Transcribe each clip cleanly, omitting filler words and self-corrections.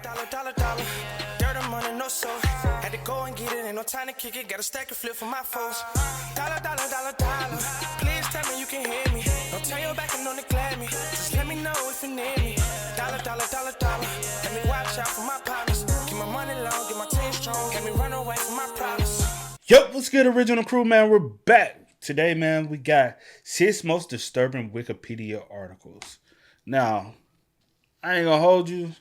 dollar. Dirt and money, no soul. Had to go and get it, ain't no time to kick it. Got a stack of flip for my foes. Dollar. Please tell me you can hear me. Don't turn your back and don't neglect me. Just let me know if you need me. Dollar. Let me watch out for my partners. Keep my money long, get my team strong. Let me run away from my problems. Yup, what's good, original crew, man? We're back. Today, man, we got 6 most disturbing Wikipedia articles. Now, I ain't gonna hold you.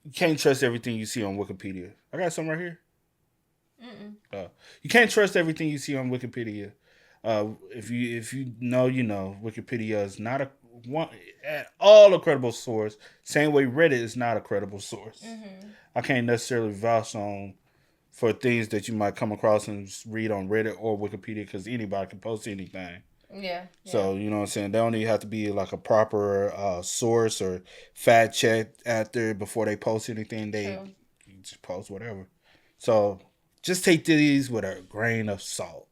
You can't trust everything you see on Wikipedia. I got some right here. You can't trust everything you see on Wikipedia. If you know, you know. Wikipedia is not at all a credible source. Same way Reddit is not a credible source. I can't necessarily vouch on for things that you might come across and read on Reddit or Wikipedia because anybody can post anything. Yeah. So, you know what I'm saying? They don't even have to be like a proper source or fact check after before they post anything. They just post whatever. So, just take these with a grain of salt.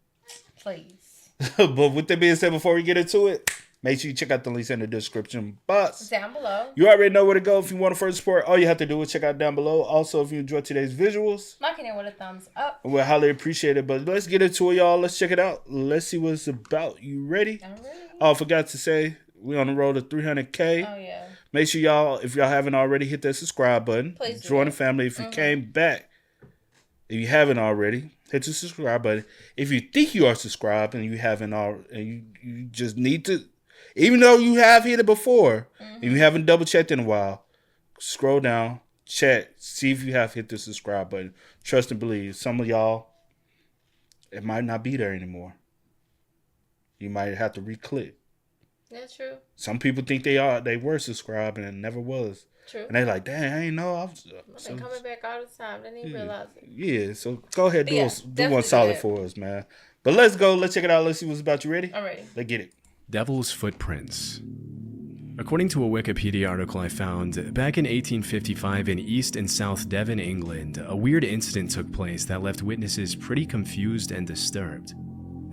Please. But with that being said, before we get into it, make sure you check out the links in the description box. Down below. You already know where to go if you want to further support. All you have to do is check out down below. Also, if you enjoyed today's visuals, marking it with a thumbs up. we'll highly appreciate it. But let's get into it, y'all. Let's check it out. Let's see what it's about. You ready? I'm ready. Oh, I forgot to say, we're on the road to 300K. Oh, yeah. Make sure y'all, if y'all haven't already, hit that subscribe button. Please do. Join the family. If you came back, if you haven't already, hit the subscribe button. If you think you are subscribed and you haven't already, and you just need to, even though you have hit it before, and you haven't double checked in a while, scroll down, check, see if you have hit the subscribe button. Trust and believe. Some of y'all, it might not be there anymore. You might have to re-click. That's true. Some people think they were subscribed and it never was. True. And they like, dang, I ain't know. I've been coming back all the time. Didn't even realize it. Yeah, so go ahead, do one solid for us, man. But let's go. Let's check it out. Let's see what's about. You ready? I'm ready. Let's get it. Devil's Footprints. According to a Wikipedia article I found, back in 1855 in East and South Devon, England, a weird incident took place that left witnesses pretty confused and disturbed.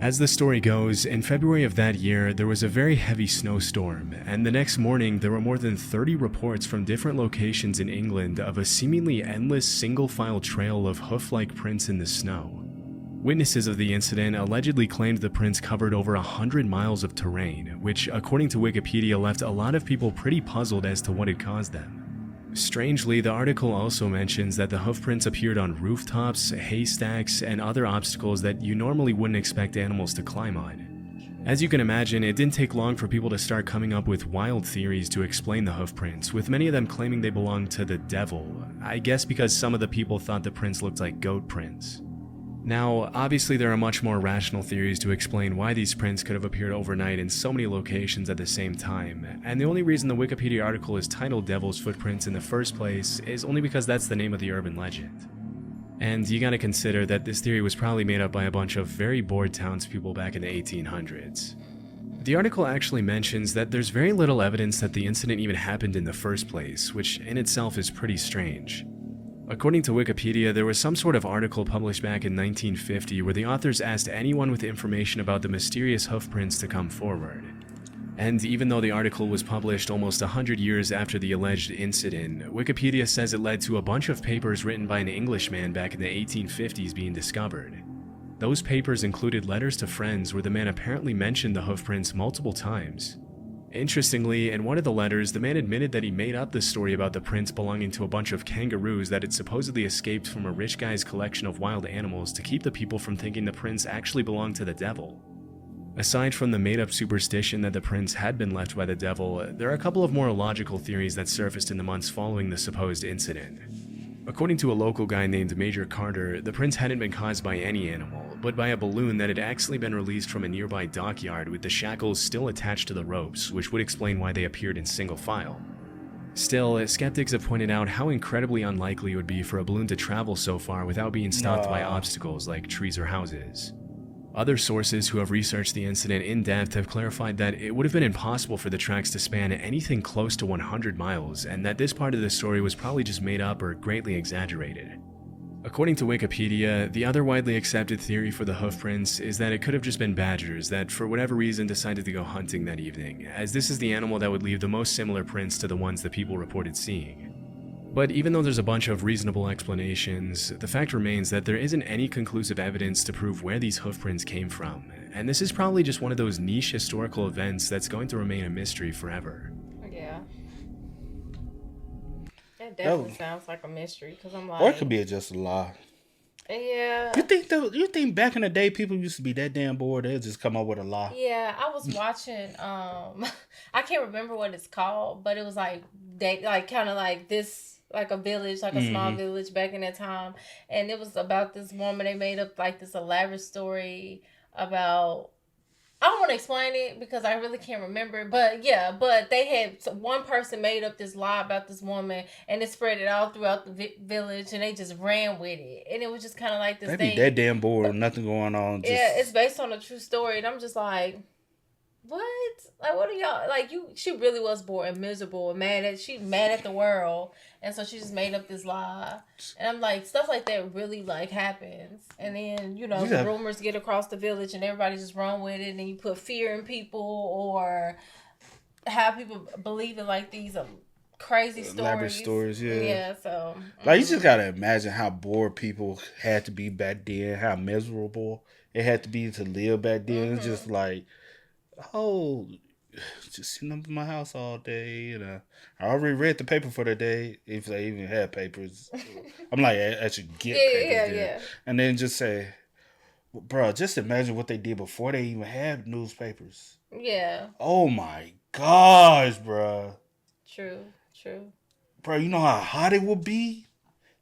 As the story goes, in February of that year, there was a very heavy snowstorm, and the next morning there were more than 30 reports from different locations in England of a seemingly endless single-file trail of hoof-like prints in the snow. Witnesses of the incident allegedly claimed the prints covered over 100 miles of terrain, which, according to Wikipedia, left a lot of people pretty puzzled as to what had caused them. Strangely, the article also mentions that the hoofprints appeared on rooftops, haystacks, and other obstacles that you normally wouldn't expect animals to climb on. As you can imagine, it didn't take long for people to start coming up with wild theories to explain the hoofprints, with many of them claiming they belonged to the devil, I guess because some of the people thought the prints looked like goat prints. Now, obviously there are much more rational theories to explain why these prints could have appeared overnight in so many locations at the same time, and the only reason the Wikipedia article is titled Devil's Footprints in the first place is only because that's the name of the urban legend. And you gotta consider that this theory was probably made up by a bunch of very bored townspeople back in the 1800s. The article actually mentions that there's very little evidence that the incident even happened in the first place, which in itself is pretty strange. According to Wikipedia, there was some sort of article published back in 1950 where the authors asked anyone with information about the mysterious hoofprints to come forward. And even though the article was published almost 100 years after the alleged incident, Wikipedia says it led to a bunch of papers written by an English man back in the 1850s being discovered. Those papers included letters to friends where the man apparently mentioned the hoofprints multiple times. Interestingly, in one of the letters, the man admitted that he made up the story about the prints belonging to a bunch of kangaroos that had supposedly escaped from a rich guy's collection of wild animals to keep the people from thinking the prints actually belonged to the devil. Aside from the made-up superstition that the prints had been left by the devil, there are a couple of more logical theories that surfaced in the months following the supposed incident. According to a local guy named Major Carter, the prints hadn't been caused by any animal, but by a balloon that had actually been released from a nearby dockyard with the shackles still attached to the ropes, which would explain why they appeared in single file. Still, skeptics have pointed out how incredibly unlikely it would be for a balloon to travel so far without being stopped by obstacles like trees or houses. Other sources who have researched the incident in depth have clarified that it would have been impossible for the tracks to span anything close to 100 miles, and that this part of the story was probably just made up or greatly exaggerated. According to Wikipedia, the other widely accepted theory for the hoofprints is that it could have just been badgers that, for whatever reason, decided to go hunting that evening, as this is the animal that would leave the most similar prints to the ones that people reported seeing. But even though there's a bunch of reasonable explanations, the fact remains that there isn't any conclusive evidence to prove where these hoofprints came from, and this is probably just one of those niche historical events that's going to remain a mystery forever. Yeah. That definitely sounds like a mystery, because I'm like... Or it could be just a lie. Yeah. You think back in the day people used to be that damn bored, they'd just come up with a lie? Yeah, I was watching, I can't remember what it's called, but it was like, kind of like this... like a village, like a small village back in that time. And it was about this woman. They made up like this elaborate story about, I don't want to explain it because I really can't remember. But yeah, but they had, one person made up this lie about this woman and it spread it all throughout the village and they just ran with it. And it was just kind of like this They thing. be that damn bored, nothing going on. Yeah, it's based on a true story. And I'm just like, what? Like, what are y'all, like, she really was bored and miserable and mad at the world, and so she just made up this lie. And I'm like, stuff like that really, like, happens. And then, the rumors get across the village and everybody just run with it, and you put fear in people or have people believe in, like, these crazy stories. Elaborate stories, yeah. Yeah, so. Like, you just gotta imagine how bored people had to be back then, how miserable it had to be to live back then. It's just like, just sitting up in my house all day, and I already read the paper for the day, if they even had papers. I'm like, I should get papers. Yeah. And then just say, bro, just imagine what they did before they even had newspapers. Yeah. Oh my gosh, bro. True. Bro, you know how hot it would be?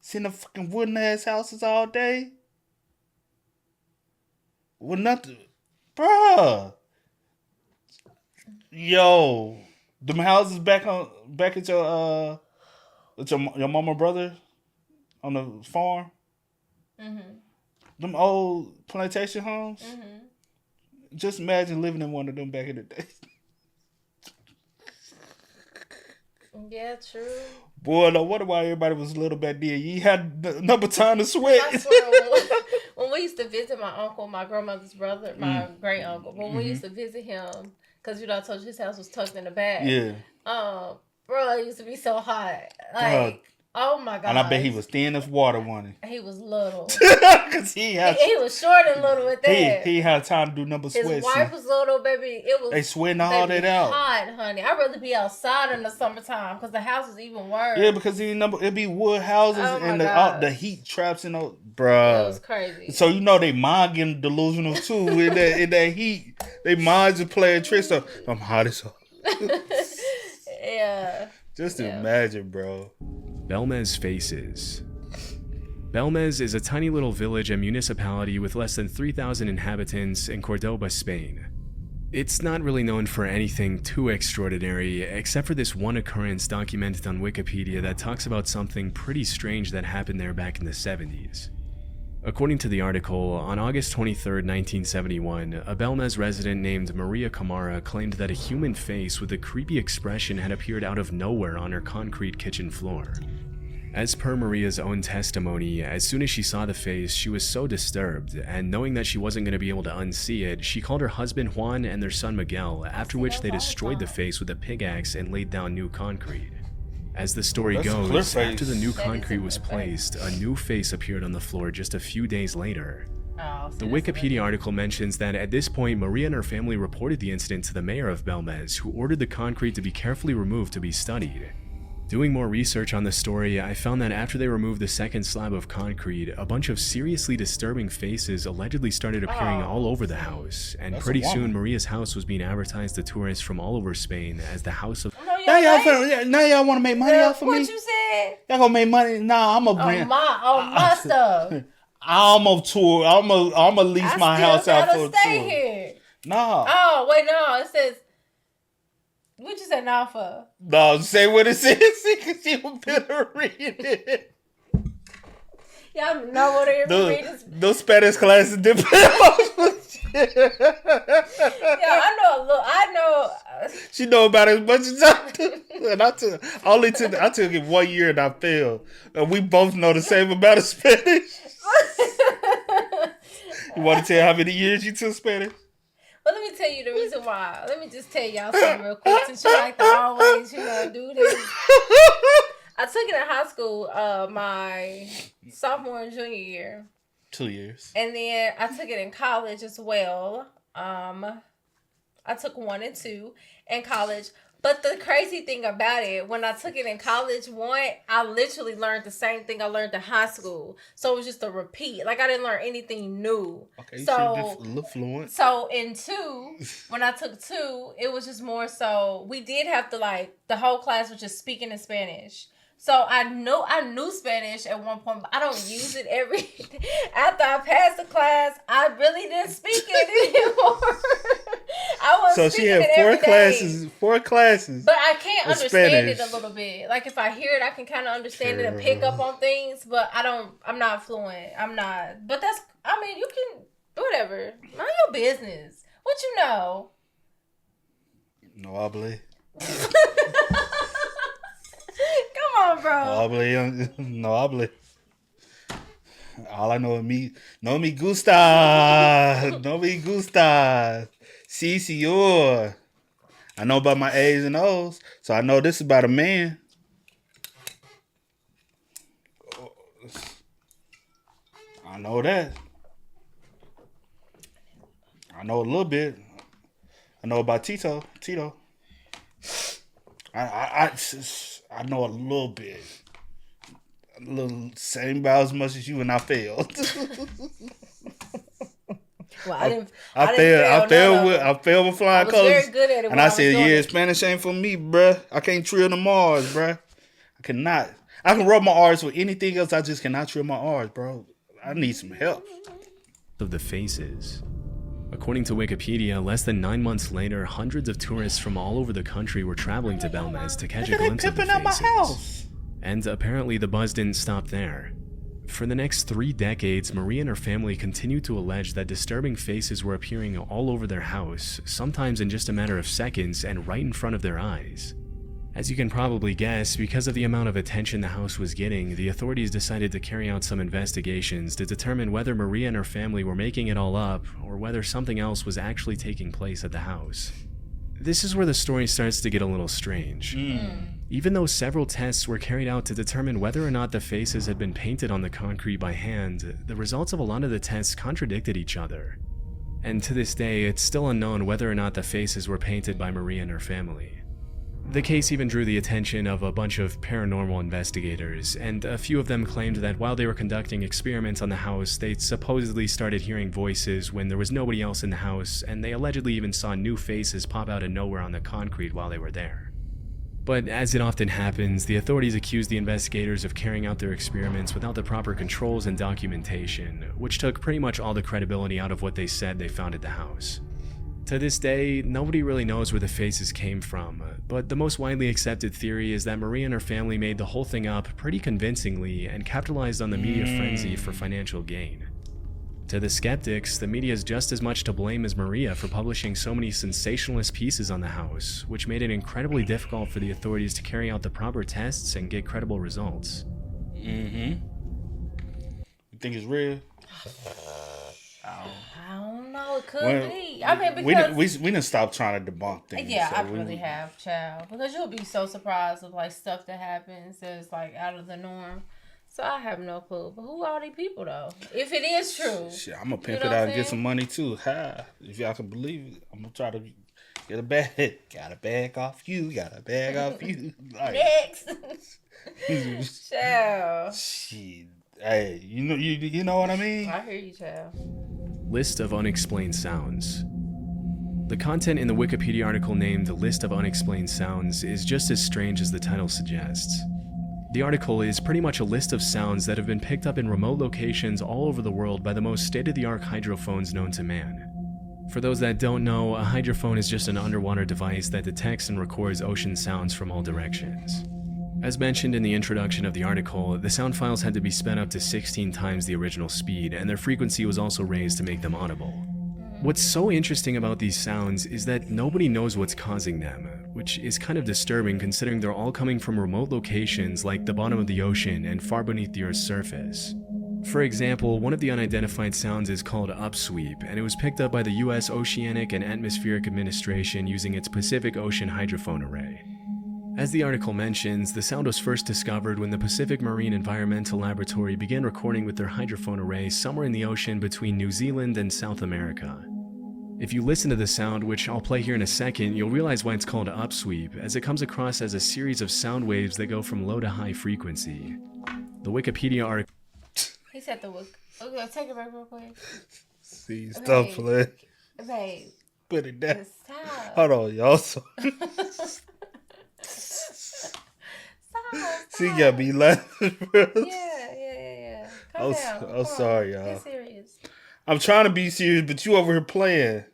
Sitting in fucking wooden ass houses all day? With nothing. Bro. Yo, them houses back at your mama brother on the farm. Them old plantation homes. Just imagine living in one of them back in the day. Yeah, true. Boy, no wonder why everybody was little back then. You had number time to sweat. I swear, when we used to visit my uncle, my grandmother's brother, my great uncle, when we used to visit him. Because, I told you his house was tucked in the back. Yeah. Bro, it used to be so hot. Like, oh my God. And I bet he was thin as water, wasn't he? He was little. Because he was short and little with that. He had time to do number sweats. His wife was little, baby. It was. They sweating all that out. Hot, honey. I'd rather be outside in the summertime because the house is even worse. Yeah, because it'd be wood houses and the heat traps in those. Bruh. It was crazy. So, they mind getting delusional too in that heat. They mind just playing tricks. So, I'm hot as hell. Yeah. Just imagine, bro. Belmes Faces. Belmes is a tiny little village and municipality with less than 3,000 inhabitants in Cordoba, Spain. It's not really known for anything too extraordinary, except for this one occurrence documented on Wikipedia that talks about something pretty strange that happened there back in the 70s. According to the article, on August 23, 1971, a Belmes resident named Maria Camara claimed that a human face with a creepy expression had appeared out of nowhere on her concrete kitchen floor. As per Maria's own testimony, as soon as she saw the face, she was so disturbed, and knowing that she wasn't going to be able to unsee it, she called her husband Juan and their son Miguel, after which they destroyed the face with a pickaxe and laid down new concrete. As the story goes, after the new concrete was placed, a new face appeared on the floor just a few days later. The Wikipedia article mentions that at this point, Maria and her family reported the incident to the mayor of Belmes, who ordered the concrete to be carefully removed to be studied. Doing more research on the story, I found that after they removed the second slab of concrete, a bunch of seriously disturbing faces allegedly started appearing all over the house, and pretty soon Maria's house was being advertised to tourists from all over Spain as the house of... Now y'all want to make money off of me? What you said? Y'all gonna make money? Nah, I'm a brand. My stuff. I'm a tour. I'm a lease my house out for a tour. Stay here. Nah. Oh wait, no. It says. What you say now for? No, say what it says because you better read it. Y'all know what it is. Those Spanish classes depend on. Yeah, I know a little. I know. She know about it as much as I do. And I took it 1 year and I failed. And we both know the same amount of Spanish. You want to tell how many years you took Spanish? Well, let me tell you the reason why. Let me just tell y'all something real quick since you like to always, do this. I took it in high school, my sophomore and junior year. 2 years. And then I took it in college as well. I took 1 and 2 in college. But the crazy thing about it, when I took it in college, 1, I literally learned the same thing I learned in high school. So it was just a repeat. Like, I didn't learn anything new. Okay, you so, should be a little fluent. So in 2, when I took 2, it was just more so, we did have to, like, the whole class was just speaking in Spanish. So I knew Spanish at one point, but I don't use it every. After I passed the class, I really didn't speak it anymore. I was so she had 4 classes. But I can't understand Spanish. it a little bit. Like if I hear it, I can kind of understand it and pick up on things. But I'm not fluent. I'm not. But that's. I mean, you can whatever. Mind your business. What you know? No habla. Come on, bro. No habla. All I know is no me gusta. No me gusta. Si, señor. I know about my A's and O's, so I know this is about a man. I know that. I know a little bit. I know about Tito. I know a little bit. A little, same about as much as you, and I failed. Well, I failed with flying colors. I was very good at it. And I said, yeah, Spanish ain't for me, bruh. I can't trill the R's, bruh. I cannot. I can rub my R's with anything else. I just cannot trill my R's, bro. I need some help. Of the Faces. According to Wikipedia, less than 9 months later, hundreds of tourists from all over the country were traveling to Belmes to catch a glimpse of the Faces. My house. And apparently the buzz didn't stop there. For the next 3 decades, Maria and her family continued to allege that disturbing faces were appearing all over their house, sometimes in just a matter of seconds and right in front of their eyes. As you can probably guess, because of the amount of attention the house was getting, the authorities decided to carry out some investigations to determine whether Maria and her family were making it all up or whether something else was actually taking place at the house. This is where the story starts to get a little strange. Even though several tests were carried out to determine whether or not the faces had been painted on the concrete by hand, the results of a lot of the tests contradicted each other. And to this day, it's still unknown whether or not the faces were painted by Maria and her family. The case even drew the attention of a bunch of paranormal investigators, and a few of them claimed that while they were conducting experiments on the house, they supposedly started hearing voices when there was nobody else in the house, and they allegedly even saw new faces pop out of nowhere on the concrete while they were there. But as it often happens, the authorities accused the investigators of carrying out their experiments without the proper controls and documentation, which took pretty much all the credibility out of what they said they found at the house. To this day, nobody really knows where the faces came from, but the most widely accepted theory is that Maria and her family made the whole thing up pretty convincingly and capitalized on the media frenzy for financial gain. To the skeptics, the media is just as much to blame as Maria for publishing so many sensationalist pieces on the house, which made it incredibly difficult for the authorities to carry out the proper tests and get credible results. You think it's real? I don't know. It could be. I mean, because we didn't stop trying to debunk things. yeah, so I really have, child. Because you'll be so surprised of like stuff that happens that's like out of the norm. So I have no clue. But who are these people though? If it is true, shit, I'm gonna pimp it out and get some money too. Ha! If y'all can believe it, I'm gonna try to get a bag. Got a bag off you. Got a bag off you. Like, next, child. Shit. Hey, you know what I mean? I hear you, child. List of unexplained sounds. The content in the Wikipedia article named List of Unexplained Sounds is just as strange as the title suggests. The article is pretty much a list of sounds that have been picked up in remote locations all over the world by the most state-of-the-art hydrophones known to man. For those that don't know, a hydrophone is just an underwater device that detects and records ocean sounds from all directions. As mentioned in the introduction of the article, the sound files had to be sped up to 16 times the original speed, and their frequency was also raised to make them audible. What's so interesting about these sounds is that nobody knows what's causing them, which is kind of disturbing considering they're all coming from remote locations like the bottom of the ocean and far beneath the Earth's surface. For example, one of the unidentified sounds is called upsweep, and it was picked up by the US Oceanic and Atmospheric Administration using its Pacific Ocean hydrophone array. As the article mentions, the sound was first discovered when the Pacific Marine Environmental Laboratory began recording with their hydrophone array somewhere in the ocean between New Zealand and South America. If you listen to the sound, which I'll play here in a second, you'll realize why it's called upsweep, as it comes across as a series of sound waves that go from low to high frequency. The Wikipedia article... He said the word. Okay, take it back real quick. See, stop playing. Babe. Put it down. Stop. Hold on, y'all. Stop. See, you got me laughing, bro. Yeah. Calm down. I'm sorry, y'all. Get serious. I'm trying to be serious, but you over here playing.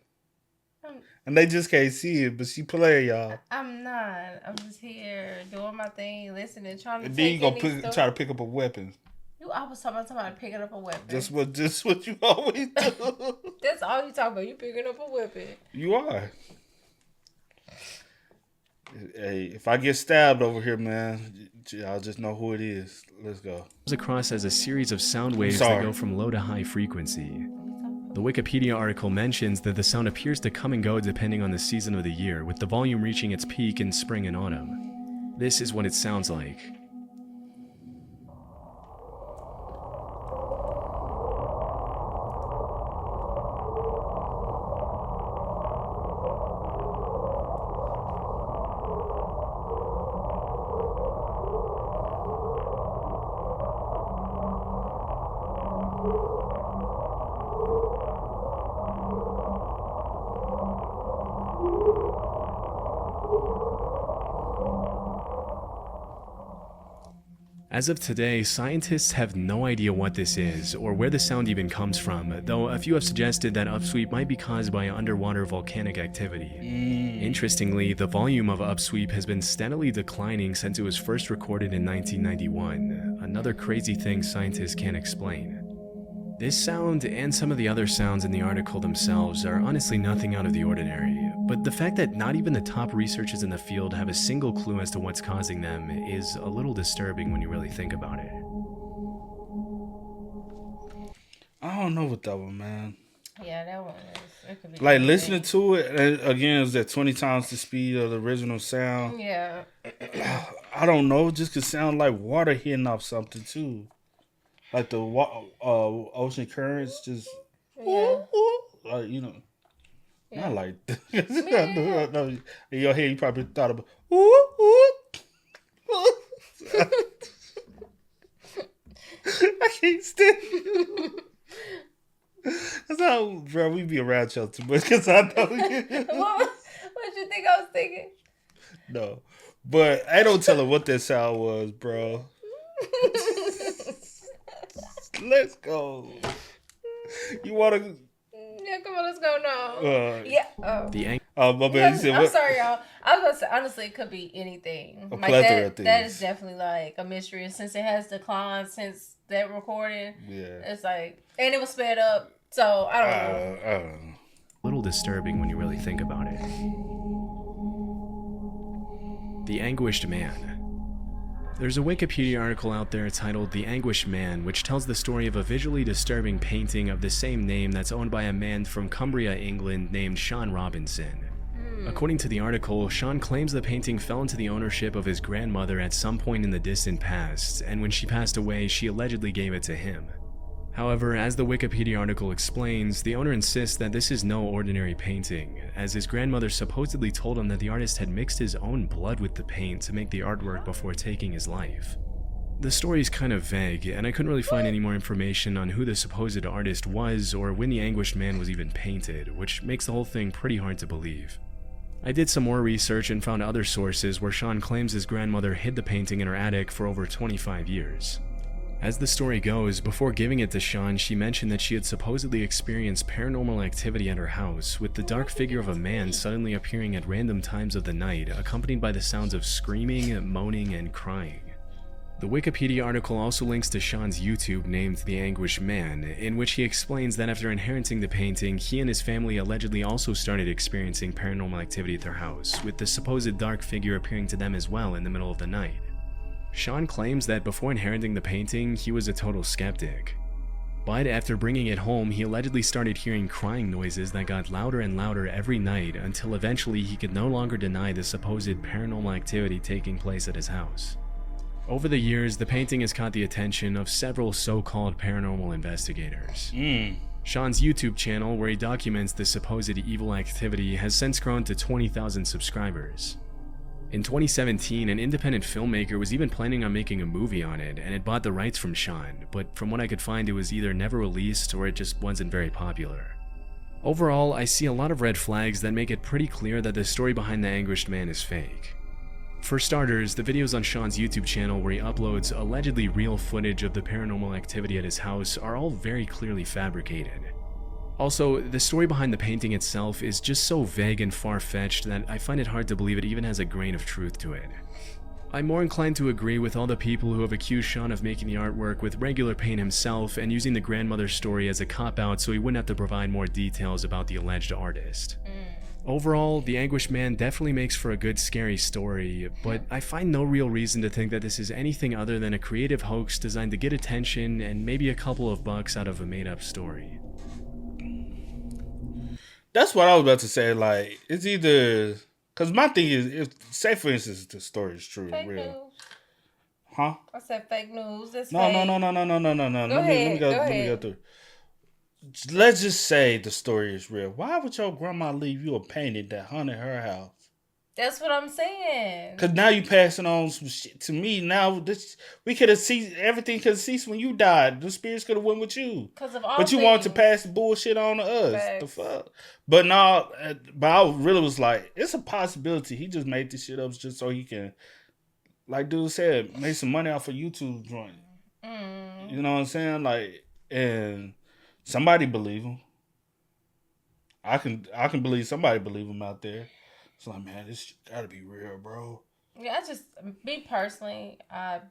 And they just can't see it, but she playing, y'all. I'm not. I'm just here doing my thing, listening, trying to And take then you gonna try to pick up a weapon. You always talking about somebody picking up a weapon. Just what you always do. That's all you talk about. You picking up a weapon. You are. Hey, if I get stabbed over here, man, I'll just know who it is. Let's go. Comes across as a series of sound waves that go from low to high frequency. The Wikipedia article mentions that the sound appears to come and go depending on the season of the year, with the volume reaching its peak in spring and autumn. This is what it sounds like. As of today, scientists have no idea what this is, or where the sound even comes from, though a few have suggested that upsweep might be caused by underwater volcanic activity. Interestingly, the volume of upsweep has been steadily declining since it was first recorded in 1991, another crazy thing scientists can't explain. This sound, and some of the other sounds in the article themselves, are honestly nothing out of the ordinary, but the fact that not even the top researchers in the field have a single clue as to what's causing them is a little disturbing when you really think about it. I don't know what that one, man. Yeah, that one is. It could be Like, listening to it, and again, it's at 20 times the speed of the original sound. Yeah. I don't know, it just could sound like water hitting off something, too. Like the ocean currents just, Yeah. you know, Yeah. not like that. No, in your head, you probably thought about, I can't stand it. That's how, bro, we be around each other too much, because I know you. What you think I was thinking? No. But I don't tell her what that sound was, bro. Let's go. You want to? Yeah, come on, let's go now. Yeah. Oh. My bad. You said I'm what? sorry, y'all. I was about to say, honestly, it could be anything. A Like plethora of things. that is definitely like a mystery. And since it has declined since that recording, Yeah. it's like, and it was sped up. So I don't know. I don't know. A little disturbing when you really think about it. The Anguished Man. There's a Wikipedia article out there titled The Anguish Man, which tells the story of a visually disturbing painting of the same name that's owned by a man from Cumbria, England named Sean Robinson. According to the article, Sean claims the painting fell into the ownership of his grandmother at some point in the distant past, and when she passed away, she allegedly gave it to him. However, as the Wikipedia article explains, the owner insists that this is no ordinary painting, as his grandmother supposedly told him that the artist had mixed his own blood with the paint to make the artwork before taking his life. The story is kind of vague, and I couldn't really find any more information on who the supposed artist was or when the Anguished Man was even painted, which makes the whole thing pretty hard to believe. I did some more research and found other sources where Sean claims his grandmother hid the painting in her attic for over 25 years. As the story goes, before giving it to Sean, she mentioned that she had supposedly experienced paranormal activity at her house, with the dark figure of a man suddenly appearing at random times of the night, accompanied by the sounds of screaming, moaning, and crying. The Wikipedia article also links to Sean's YouTube named The Anguish Man, in which he explains that after inheriting the painting, he and his family allegedly also started experiencing paranormal activity at their house, with the supposed dark figure appearing to them as well in the middle of the night. Sean claims that before inheriting the painting, he was a total skeptic. But after bringing it home, he allegedly started hearing crying noises that got louder and louder every night until eventually he could no longer deny the supposed paranormal activity taking place at his house. Over the years, the painting has caught the attention of several so-called paranormal investigators. Sean's YouTube channel, where he documents the supposed evil activity, has since grown to 20,000 subscribers. In 2017, an independent filmmaker was even planning on making a movie on it, and had bought the rights from Sean, but from what I could find, it was either never released or it just wasn't very popular. Overall, I see a lot of red flags that make it pretty clear that the story behind the Anguished Man is fake. For starters, the videos on Sean's YouTube channel where he uploads allegedly real footage of the paranormal activity at his house are all very clearly fabricated. Also, the story behind the painting itself is just so vague and far-fetched that I find it hard to believe it even has a grain of truth to it. I'm more inclined to agree with all the people who have accused Sean of making the artwork with regular paint himself and using the grandmother story as a cop-out so he wouldn't have to provide more details about the alleged artist. Overall, the Anguish Man definitely makes for a good scary story, but I find no real reason to think that this is anything other than a creative hoax designed to get attention and maybe a couple of bucks out of a made-up story. That's what I was about to say. Like, it's either... Because my thing is, if, say for instance, the story is true, Fake real. news. Huh? I said fake news. That's No. fake. Let me go through. Let's just say the story is real. Why would your grandma leave you a painting that haunted her house? That's what I'm saying. Because now you passing on some shit to me. Now we could have seen everything could have ceased when you died. The spirits could have went with you. Because of all But you things. wanted to pass the bullshit on to us. Facts. The fuck? But no, but I really was like, it's a possibility. He just made this shit up just so he can, like dude said, make some money off a YouTube joint. You know what I'm saying? Like, and somebody believe him. I can believe somebody believe him out there. It's like, man, this shit gotta be real, bro. Yeah, me personally, I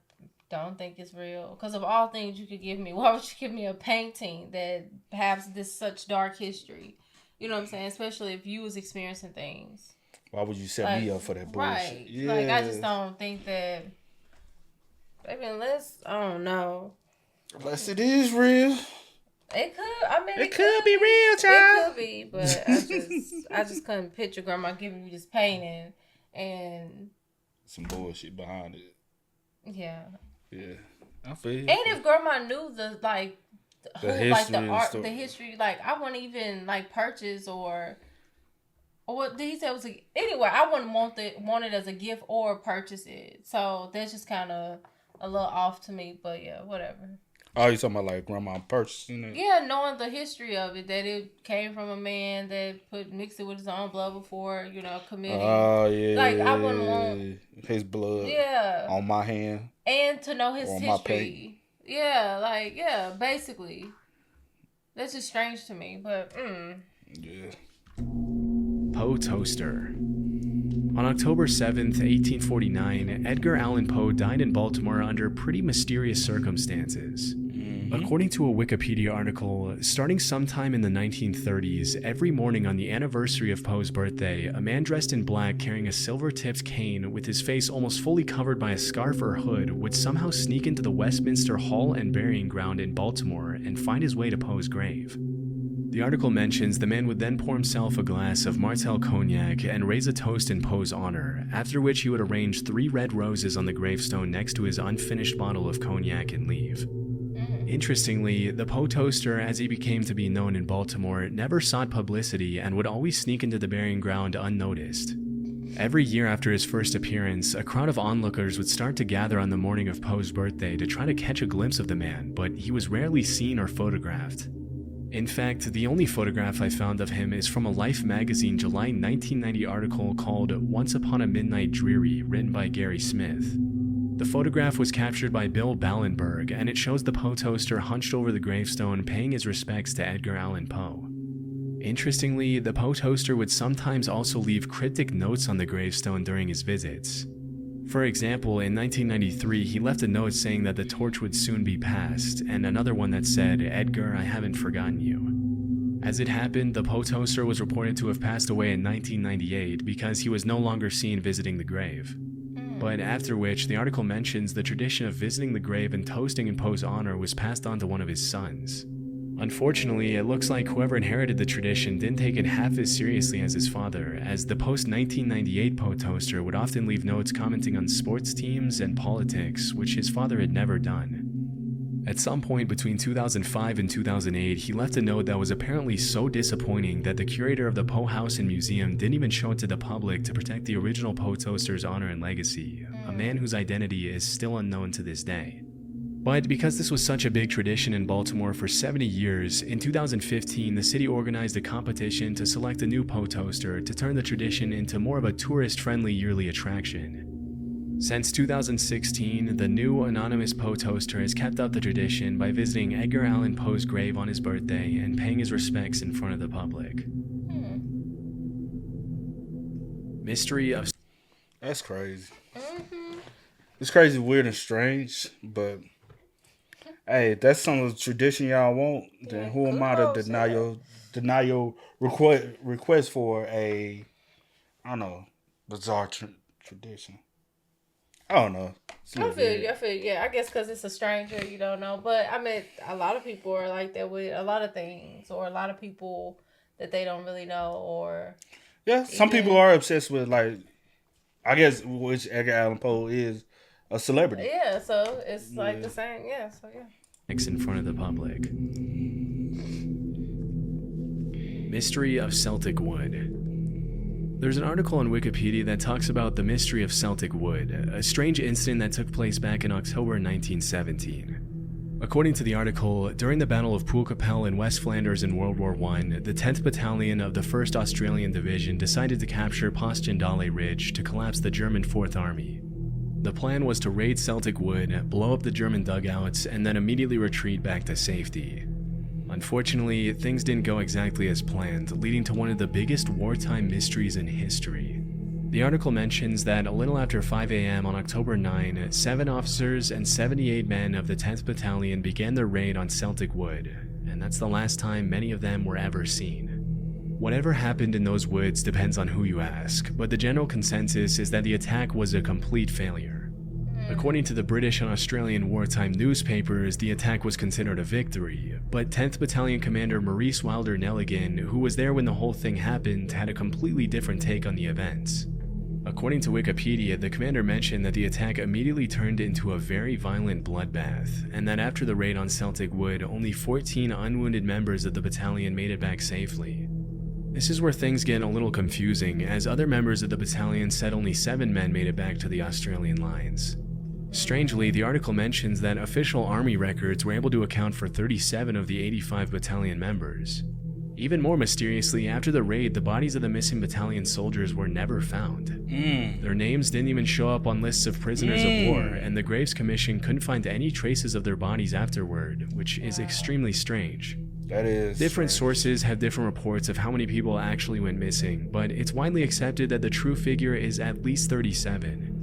don't think it's real. Because of all things you could give me, why would you give me a painting that has this such dark history? You know what I'm saying? Especially if you was experiencing things. Why would you set me up for that bullshit? Right. Yeah. Like, I just don't think that... Maybe unless... I don't know. Unless it is real. It could. I mean, It could be real, child. It could be, but I just couldn't picture grandma giving me this painting and some bullshit behind it. Yeah. Yeah, I feel you. And if grandma knew the history like the and art, stuff. the history, like I wouldn't even like purchase or what did he say it was anyway. I wouldn't want it as a gift or purchase it. So that's just kind of a little off to me. But yeah, whatever. Oh, you talking about like grandma purchasing it? Yeah, knowing the history of it, that it came from a man that mixed it with his own blood before, committing. Oh, yeah. Like, I wouldn't want... his blood Yeah. on my hand. And to know his on history. My paint. Yeah, basically. That's just strange to me, but, Yeah. Poe Toaster. On October 7th, 1849, Edgar Allan Poe died in Baltimore under pretty mysterious circumstances. According to a Wikipedia article, starting sometime in the 1930s, every morning on the anniversary of Poe's birthday, a man dressed in black carrying a silver-tipped cane with his face almost fully covered by a scarf or hood would somehow sneak into the Westminster Hall and Burying Ground in Baltimore and find his way to Poe's grave. The article mentions the man would then pour himself a glass of Martell cognac and raise a toast in Poe's honor, after which he would arrange 3 red roses on the gravestone next to his unfinished bottle of cognac and leave. Interestingly, the Poe Toaster, as he became to be known in Baltimore, never sought publicity and would always sneak into the burying ground unnoticed. Every year after his first appearance, a crowd of onlookers would start to gather on the morning of Poe's birthday to try to catch a glimpse of the man, but he was rarely seen or photographed. In fact, the only photograph I found of him is from a Life magazine July 1990 article called Once Upon a Midnight Dreary, written by Gary Smith. The photograph was captured by Bill Ballenberg, and it shows the Poe Toaster hunched over the gravestone paying his respects to Edgar Allan Poe. Interestingly, the Poe Toaster would sometimes also leave cryptic notes on the gravestone during his visits. For example, in 1993, he left a note saying that the torch would soon be passed, and another one that said, "Edgar, I haven't forgotten you." As it happened, the Poe Toaster was reported to have passed away in 1998 because he was no longer seen visiting the grave. But after which, the article mentions the tradition of visiting the grave and toasting in Poe's honor was passed on to one of his sons. Unfortunately, it looks like whoever inherited the tradition didn't take it half as seriously as his father, as the post-1998 Poe Toaster would often leave notes commenting on sports teams and politics, which his father had never done. At some point between 2005 and 2008, he left a note that was apparently so disappointing that the curator of the Poe House and Museum didn't even show it to the public to protect the original Poe Toaster's honor and legacy, a man whose identity is still unknown to this day. But because this was such a big tradition in Baltimore for 70 years, in 2015 the city organized a competition to select a new Poe Toaster to turn the tradition into more of a tourist-friendly yearly attraction. Since 2016, the new anonymous Poe Toaster has kept up the tradition by visiting Edgar Allan Poe's grave on his birthday and paying his respects in front of the public. Mystery of... That's crazy. It's crazy, weird, and strange, but hey, if that's some of the tradition y'all want, then who am I to deny your request for a, I don't know, bizarre tradition? I don't know. I feel you. Yeah, I guess because it's a stranger, you don't know. But I mean, a lot of people are like that with a lot of things, or a lot of people that they don't really know, or yeah, some people are obsessed with, like, I guess, which Edgar Allan Poe is a celebrity. Yeah, so it's like the same. Yeah, so yeah. In front of the public. Mystery of Celtic Wood. There's an article on Wikipedia that talks about the mystery of Celtic Wood, a strange incident that took place back in October 1917. According to the article, during the Battle of Poel Capelle in West Flanders in World War I, the 10th Battalion of the 1st Australian Division decided to capture Passchendaele Ridge to collapse the German 4th Army. The plan was to raid Celtic Wood, blow up the German dugouts, and then immediately retreat back to safety. Unfortunately, things didn't go exactly as planned, leading to one of the biggest wartime mysteries in history. The article mentions that a little after 5 a.m. on October 9, 7 officers and 78 men of the 10th Battalion began their raid on Celtic Wood, and that's the last time many of them were ever seen. Whatever happened in those woods depends on who you ask, but the general consensus is that the attack was a complete failure. According to the British and Australian wartime newspapers, the attack was considered a victory, but 10th Battalion Commander Maurice Wilder Nelligan, who was there when the whole thing happened, had a completely different take on the events. According to Wikipedia, the commander mentioned that the attack immediately turned into a very violent bloodbath, and that after the raid on Celtic Wood, only 14 unwounded members of the battalion made it back safely. This is where things get a little confusing, as other members of the battalion said only 7 men made it back to the Australian lines. Strangely, the article mentions that official army records were able to account for 37 of the 85 battalion members. Even more mysteriously, after the raid, the bodies of the missing battalion soldiers were never found. Their names didn't even show up on lists of prisoners of war, and the Graves Commission couldn't find any traces of their bodies afterward, which is extremely strange. That is Different strange. sources have different reports of how many people actually went missing, but it's widely accepted that the true figure is at least 37.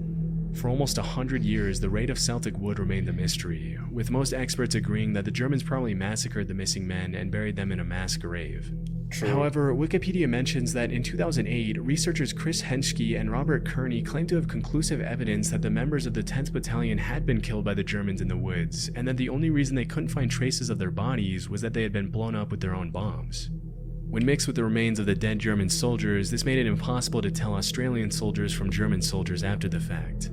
For almost 100 years, the raid of Celtic Wood remained a mystery, with most experts agreeing that the Germans probably massacred the missing men and buried them in a mass grave. True. However, Wikipedia mentions that in 2008, researchers Chris Henschke and Robert Kearney claimed to have conclusive evidence that the members of the 10th Battalion had been killed by the Germans in the woods, and that the only reason they couldn't find traces of their bodies was that they had been blown up with their own bombs. When mixed with the remains of the dead German soldiers, this made it impossible to tell Australian soldiers from German soldiers after the fact.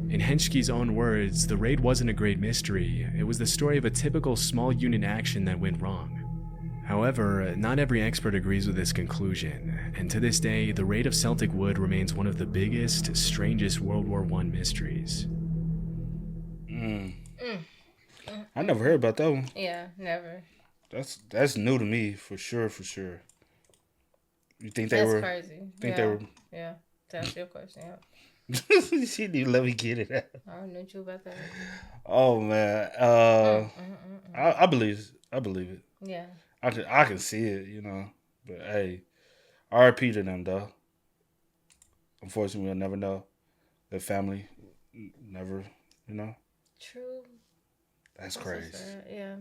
In Henschke's own words, the raid wasn't a great mystery, it was the story of a typical small unit action that went wrong. However, not every expert agrees with this conclusion, and to this day, the raid of Celtic Wood remains one of the biggest, strangest World War I mysteries. I never heard about that one. Yeah, never. That's new to me, for sure. You think they That's were? crazy. Think yeah. they were? Yeah, to answer your question, yeah. She didn't let me get it out. I don't know you about that. Oh man, I believe it. Yeah. I can see it, you know. But hey, R.I.P. to them though. Unfortunately, we'll never know. Their family never, you know. True. That's crazy. Yeah.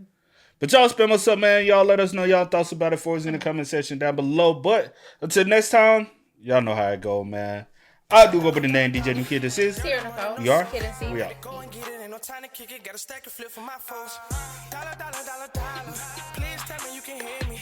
But y'all spend what's up, man. Y'all let us know y'all thoughts about it for us in the comment section down below. But until next time, y'all know how it go, man. I do go by the name DJ New Kid. This is Here in the phone. We are. Kid and C. We are. Go and get it, ain't no time to kick it. Got a stack of flip for my foes. Dollar. Please tell me can hear me.